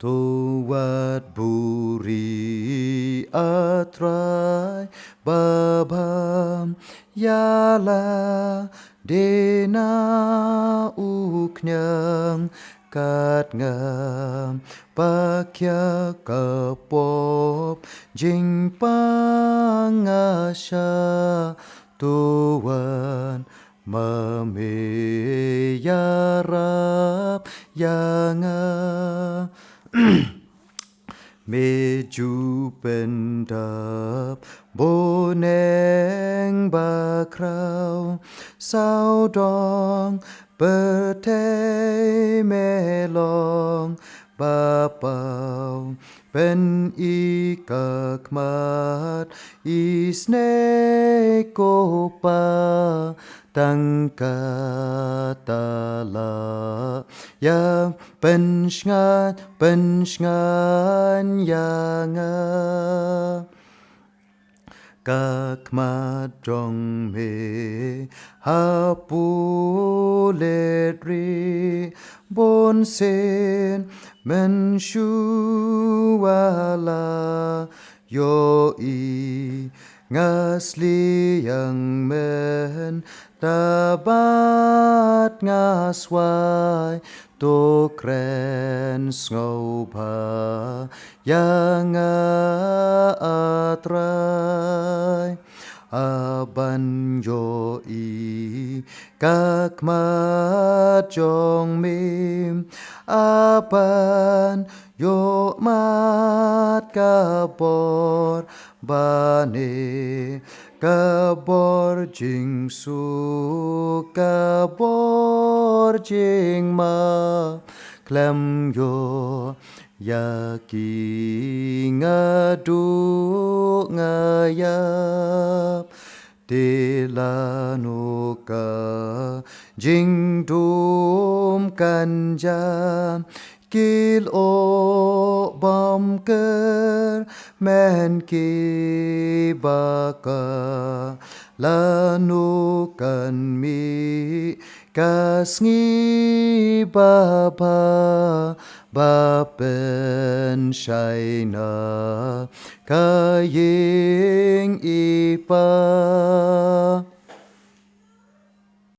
Tuat buri atrai babam yala dena uknyang kat ngam pakya kapop jing pangasya tuan memeyarap yanga meju pendap boneng bakrau sao dong bertei melong bapau pen ikak mat isne kopa tangkatala ya pensngan yanga các ma trong mê hapu lệ ri bon sen men shu wala yo i ngasli yang men tabat ngaswai to kren ngau pa yang atrai aban yo i các ma chong mim aban yo mat kapor bane kabor jing su kabor jing ma klem yo yaki ngadu ngayap Tilanuka jing dum kanjam kil o bam ker men ki baka lanukan mi kasngi baba bapen shaina kaying ipa